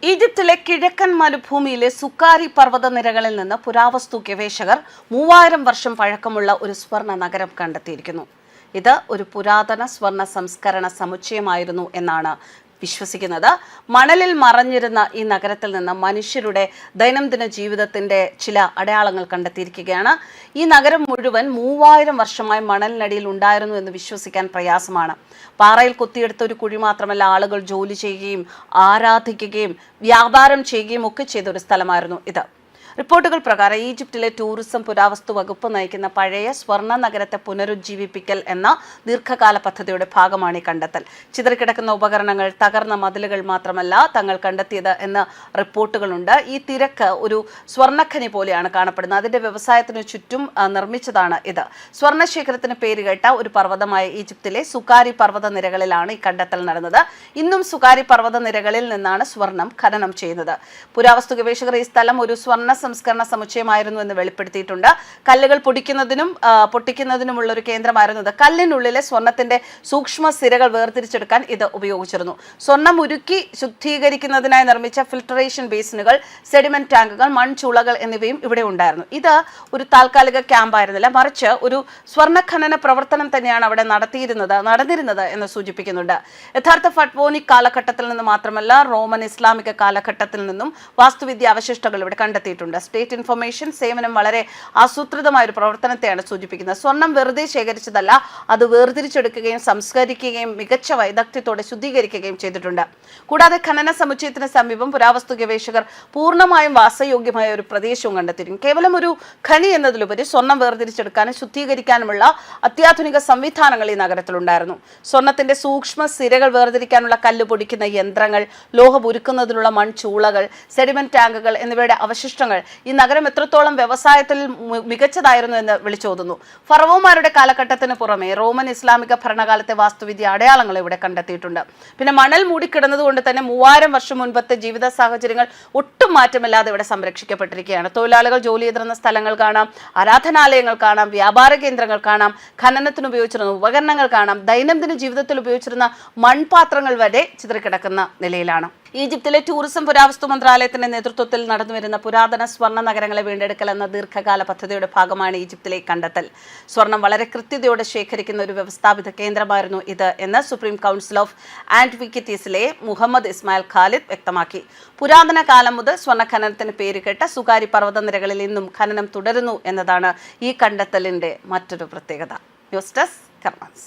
ഈജിപ്തിലെ കിഴക്കൻ മരുഭൂമിയിലെ സുക്കാരി പർവ്വതനിരകളിൽ നിന്ന് പുരാവസ്തു ഗവേഷകർ 3000 വർഷം പഴക്കമുള്ള ഒരു സ്വർണ്ണ നഗരം കണ്ടെത്തിയിരിക്കുന്നു. ഇത് ഒരു പുരാതന സ്വർണ്ണ സംസ്കരണ സമുച്ചയമായിരുന്നു എന്നാണ് വിശ്വസിക്കുന്നത്. മണലിൽ മറഞ്ഞിരുന്ന ഈ നഗരത്തിൽ നിന്ന് മനുഷ്യരുടെ ദൈനംദിന ജീവിതത്തിന്റെ ചില അടയാളങ്ങൾ കണ്ടെത്തിയിരിക്കുകയാണ്. ഈ നഗരം മുഴുവൻ 3000 വർഷമായി മണലിനടിയിൽ ഉണ്ടായിരുന്നു എന്ന് വിശ്വസിക്കാൻ പ്രയാസമാണ്. പാറയിൽ കൊത്തിയെടുത്ത ഒരു കുഴി മാത്രമല്ല, ആളുകൾ ജോലി ചെയ്യുകയും ആരാധിക്കുകയും വ്യാപാരം ചെയ്യുകയും ഒക്കെ ചെയ്ത ഒരു സ്ഥലമായിരുന്നു ഇത്. റിപ്പോർട്ടുകൾ പ്രകാരം ഈജിപ്തിലെ ടൂറിസം പുരാവസ്തു വകുപ്പ് നയിക്കുന്ന പഴയ സ്വർണ്ണ നഗരത്തെ പുനരുജ്ജീവിപ്പിക്കൽ എന്ന ദീർഘകാല പദ്ധതിയുടെ ഭാഗമാണ് ഈ കണ്ടെത്തൽ. ചിതറിക്കിടക്കുന്ന ഉപകരണങ്ങൾ, തകർന്ന മതിലുകൾ മാത്രമല്ല തങ്ങൾ കണ്ടെത്തിയത് എന്ന റിപ്പോർട്ടുകളുണ്ട്. ഈ തിരക്ക് ഒരു സ്വർണ്ണഖനി പോലെയാണ് കാണപ്പെടുന്നത്. അതിന്റെ വ്യവസായത്തിന് ചുറ്റും നിർമ്മിച്ചതാണ് ഇത്. സ്വർണ്ണശേഖരത്തിന് പേരുകേട്ട ഒരു പർവ്വതമായ ഈജിപ്തിലെ സുക്കാരി പർവ്വത നിരകളിലാണ് ഈ കണ്ടെത്തൽ നടന്നത്. ഇന്നും സുക്കാരി പർവ്വത നിരകളിൽ നിന്നാണ് സ്വർണം ഖനനം ചെയ്യുന്നത്. പുരാവസ്തു ഗവേഷകർ ഈ സ്ഥലം ഒരു സ്വർണ്ണ സംസ്കരണ സമുച്ചയമായിരുന്നു എന്ന് വെളിപ്പെടുത്തിയിട്ടുണ്ട്. കല്ലുകൾ പൊട്ടിക്കുന്നതിനുമുള്ള ഒരു കേന്ദ്രമായിരുന്നു ഇത്. കല്ലിനുള്ളിലെ സ്വർണത്തിന്റെ സൂക്ഷ്മ സിരകൾ വേർതിരിച്ചെടുക്കാൻ ഇത് ഉപയോഗിച്ചിരുന്നു. സ്വർണം ഉരുക്കി ശുദ്ധീകരിക്കുന്നതിനായി നിർമ്മിച്ച ഫിൽട്രേഷൻ ബേസിനുകൾ, സെഡിമെന്റ് ടാങ്കുകൾ, മൺചൂളകൾ എന്നിവയും ഇവിടെ ഉണ്ടായിരുന്നു. ഇത് ഒരു താൽക്കാലിക ക്യാമ്പായിരുന്നില്ല, മറിച്ച് ഒരു സ്വർണ്ണ ഖനന പ്രവർത്തനം തന്നെയാണ് അവിടെ നടന്നിരുന്നത് എന്ന് സൂചിപ്പിക്കുന്നുണ്ട്. യഥാർത്ഥ ഫട്വോനിക് കാലഘട്ടത്തിൽ നിന്ന് മാത്രമല്ല, റോമൻ ഇസ്ലാമിക കാലഘട്ടത്തിൽ നിന്നും വാസ്തുവിദ്യ അവശിഷ്ടങ്ങൾ ഇവിടെ കണ്ടെത്തിയിട്ടുണ്ട്. സ്റ്റേറ്റ് ഇൻഫർമേഷൻ സേവനം വളരെ ആസൂത്രിതമായ ഒരു പ്രവർത്തനത്തെയാണ് സൂചിപ്പിക്കുന്നത്. സ്വർണം വെറുതെ ശേഖരിച്ചതല്ല, അത് വേർതിരിച്ചെടുക്കുകയും സംസ്കരിക്കുകയും മികച്ച വൈദഗ്ധ്യത്തോടെ ശുദ്ധീകരിക്കുകയും ചെയ്തിട്ടുണ്ട്. കൂടാതെ ഖനന സമുച്ചയത്തിന് സമീപം പുരാവസ്തു ഗവേഷകർ പൂർണ്ണമായും വാസയോഗ്യമായ ഒരു പ്രദേശവും കണ്ടെത്തിയിരുന്നു. കേവലം ഒരു ഖനി എന്നതിലുപരി സ്വർണം വേർതിരിച്ചെടുക്കാനും ശുദ്ധീകരിക്കാനുമുള്ള അത്യാധുനിക സംവിധാനങ്ങൾ ഈ നഗരത്തിലുണ്ടായിരുന്നു. സ്വർണത്തിന്റെ സൂക്ഷ്മ സിരകൾ വേർതിരിക്കാനുള്ള കല്ല് പൊടിക്കുന്ന യന്ത്രങ്ങൾ, ലോഹം ഉരുക്കുന്നതിനുള്ള മൺചൂളകൾ, സെഡിമെന്റ് ടാങ്കുകൾ എന്നിവയുടെ അവശിഷ്ടങ്ങൾ ഈ നഗരം എത്രത്തോളം വ്യവസായത്തിൽ മികച്ചതായിരുന്നു എന്ന് വിളിച്ചോതുന്നു. ഫറവോമാരുടെ കാലഘട്ടത്തിന് പുറമെ റോമൻ ഇസ്ലാമിക ഭരണകാലത്തെ വാസ്തുവിദ്യ അടയാളങ്ങൾ ഇവിടെ കണ്ടെത്തിയിട്ടുണ്ട്. പിന്നെ മണൽ മൂടിക്കിടന്നതുകൊണ്ട് തന്നെ 3000 വർഷം മുൻപത്തെ ജീവിത സാഹചര്യങ്ങൾ ഒട്ടും മാറ്റമില്ലാതെ ഇവിടെ സംരക്ഷിക്കപ്പെട്ടിരിക്കുകയാണ്. തൊഴിലാളികൾ ജോലി ചെയ്തിരുന്ന സ്ഥലങ്ങൾ കാണാം, ആരാധനാലയങ്ങൾ കാണാം, വ്യാപാര കേന്ദ്രങ്ങൾ കാണാം, ഖനനത്തിന് ഉപയോഗിച്ചിരുന്ന ഉപകരണങ്ങൾ കാണാം, ദൈനംദിന ജീവിതത്തിൽ ഉപയോഗിച്ചിരുന്ന മൺപാത്രങ്ങൾ വരെ ചിതറിക്കിടക്കുന്ന നിലയിലാണ്. ഈജിപ്തിലെ ടൂറിസം പുരാവസ്തു മന്ത്രാലയത്തിന്റെ നേതൃത്വത്തിൽ നടന്നുവരുന്ന പുരാതന സ്വർണ്ണ നഗരങ്ങളെ വീണ്ടെടുക്കൽ എന്ന ദീർഘകാല പദ്ധതിയുടെ ഭാഗമാണ് ഈജിപ്തിലെ കണ്ടെത്തൽ. സ്വർണം വളരെ കൃത്യതയോടെ ശേഖരിക്കുന്ന ഒരു വ്യവസ്ഥാപിത കേന്ദ്രമായിരുന്നു ഇത് എന്ന് സുപ്രീം കൗൺസിൽ ഓഫ് ആഡ്വക്കേറ്റീസിലെ മുഹമ്മദ് ഇസ്മായിൽ ഖാലിദ് വ്യക്തമാക്കി. പുരാതന കാലം മുതൽ സ്വർണ്ണ ഖനനത്തിന് പേരുകേട്ട സുക്കാരി പർവ്വതനിരകളിൽ ഇന്നും ഖനനം തുടരുന്നു എന്നതാണ് ഈ കണ്ടെത്തലിന്റെ മറ്റൊരു പ്രത്യേകത. News desk കർമ്മസ്.